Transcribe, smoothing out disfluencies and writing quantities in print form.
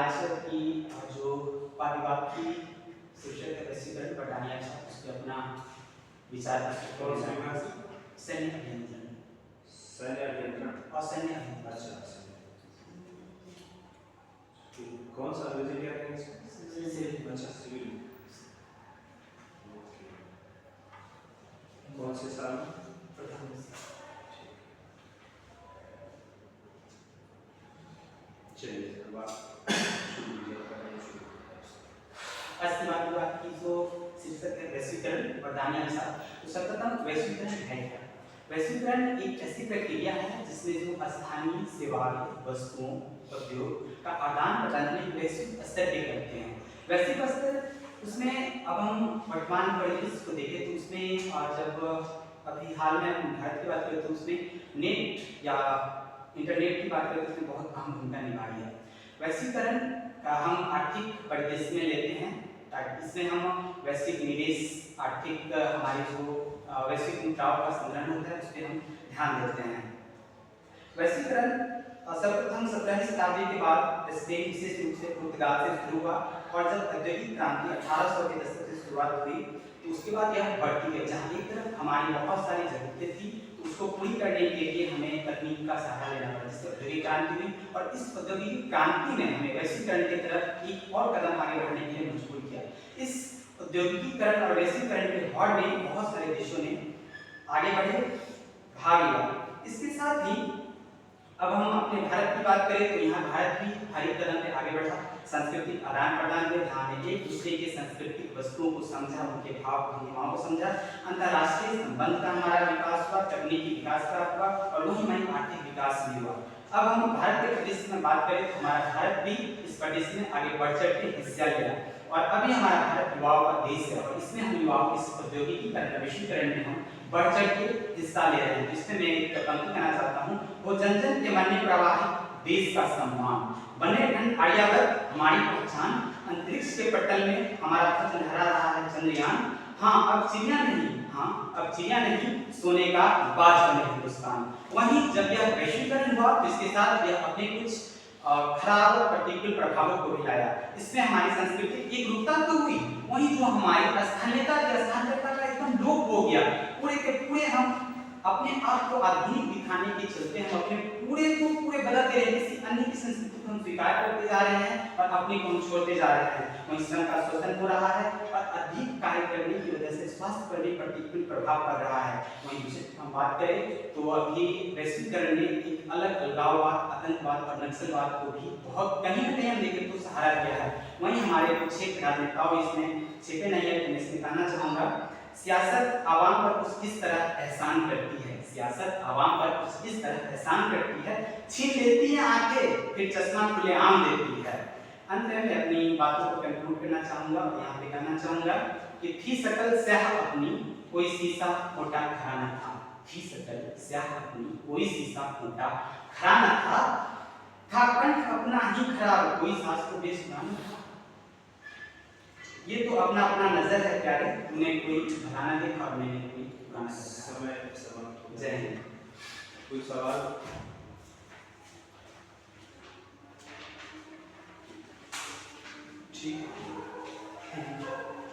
आज की जो पाठ्यक्रम की शीर्षक है वैश्वीकरण बढ़ाने उसके अपना विचार कौन सा विभाग से? सैन्य अभियंत्रण सैन्य अभियंत्रण। और सैन्य अभियंत्रण। अच्छा, कौन सा विषय क्या है इसमें? अच्छा, सिविल। ओके। कौन से साल में? प्रथम चलिए अस्तिवाद विभाग की जो शीर्षक है वैश्वीकरण बढ़ाने अनुसार, तो सर्वप्रथम वैश्वीकरण है क्या? वैश्वीकरण एक ऐसी प्रक्रिया है जिसमें जो स्थानीय सेवाएं, वस्तुओं, उद्योग का आदान प्रदान में वैश्विक स्तर पे करते हैं। वैश्विक स्तर उसमें अब हम वर्तमान परिदृश्य को देखें तो उसमें जब अभी हाल में हम भारत की बात करें तो उसमें नेट या इंटरनेट की बात करें तो उसमें बहुत अहम भूमिका निभाई है। वैश्वीकरण का हम आर्थिक परिदृश्य में लेते हैं ताकि इसमें हम वैश्विक निवेश, आर्थिक हमारी जो वैश्विक मुद्राओं का संग्रहण होता है उस पर हम ध्यान देते हैं। वैश्वीकरण सर्वप्रथम 17वीं शताब्दी के बाद स्पेन विशेष रूप से पुर्तगाल से शुरू हुआ और जब औद्योगिक क्रांति 1800 के दशक से शुरुआत हुई तो उसके बाद यह बढ़ती गई। जहाँ एक तरफ हमारी बहुत सारी जरूरतें थी तो उसको पूरी करने के लिए हमें तकनीक का सहारा लेना पड़ा, जिससे औद्योगिक क्रांति हुई और इस औद्योगिक क्रांति ने हमें वैश्वीकरण की तरफ एक और कदम आगे बढ़ने के लिए मजबूर किया। इस औद्योगिकीकरण और वैश्वीकरण के दौड़ में बहुत सारे देशों ने आगे बढ़े, भाग लिया। इसके साथ ही अब हम अपने भारत की बात करें तो यहाँ भारत भी हर एक कदम पे आगे बढ़ा। सांस्कृतिक आदान प्रदान में हमने एक दूसरे के सांस्कृतिक वस्तुओं को समझा, उनके भाव भंगिमाओं को समझा। अंतर्राष्ट्रीय संबंध का हमारा विकास हुआ, तकनीकी विकास का हुआ और वहीं वहीं आर्थिक विकास भी हुआ। अब हम भारत के परिदृश्य में बात करें तो हमारा भारत भी इस परिदृश्य में आगे बढ़ चढ़ के हिस्सा लिया और अभी हमारा भारत युवाओं का देश है और इसमें हम युवाओं इस औद्योगिकीकरण वैश्वीकरण में हम बढ़ चढ़ के हिस्सा ले रहे हैं। जिसमें मैं एक पंक्ति कहना चाहता हूँ, वो जन जन के मन में प्रवाहित देश का सम्मान, बने खंड आर्यावर्त हमारी पहचान, अंतरिक्ष के पटल में हमारा ध्वज लहरा रहा है चंद्रयान। हाँ अब चिड़िया नहीं, अब चिड़िया नहीं, सोने का बाज बने हिंदुस्तान। वहीं जब यह वैश्वीकरण हुआ तो इसके साथ यह अपने कुछ खराब और प्रतिकूल प्रभावों को भी लाया। इसमें हमारी संस्कृति एक रूपता तो हुई, वहीं जो हमारी स्थानीयता की स्थानीयता का एकदम लोप हो गया। पूरे के पूरे हम अपने आप को आधुनिक दिखाने के चलते हम अपने पूरे को पूरे बदलते रहे, किसी अन्य की संस्कृति को हम स्वीकार करते जा रहे हैं और अपने को हम छोड़ते जा रहे हैं। वहीं श्रम का शोषण हो रहा है और अधिक कार्य करने की वजह से स्वास्थ्य पर भी प्रतिकूल प्रभाव पड़ रहा है। वहीं दूसरी हम बात करें तो अभी वैश्वीकरण ने एक अलग अलगाववाद, आतंकवाद और नक्सलवाद को भी बहुत कहीं न कहीं हम देखें तो सहारा दिया है। वहीं हमारे कुछ राजनेताओं इसमें छिपे नहीं है, मैं इसमें कहना चाहूँगा, सियासत आवाम पर कुछ किस तरह एहसान करती है, सियासत आवाम पर कुछ किस तरह एहसान करती है, छीन लेती है आंखें फिर चश्मा खुलेआम देती है। अंत में मैं अपनी बातों को कंक्लूड करना चाहूँगा और यहाँ पे कहना चाहूँगा कि थी सकल स्याह अपनी कोई शीशा मोटा खरा न था, थी सकल स्याह अपनी कोई शीशा मोटा खरा न था कंठ अपना ही खराब कोई सास को बेसुरा न था। ये तो अपना अपना नजर है प्यारे, तूने कोई भला न देखा और मैंने कोई पुराना समय समाप्त हो। जय हिंद। कोई सवाल? ठीक है।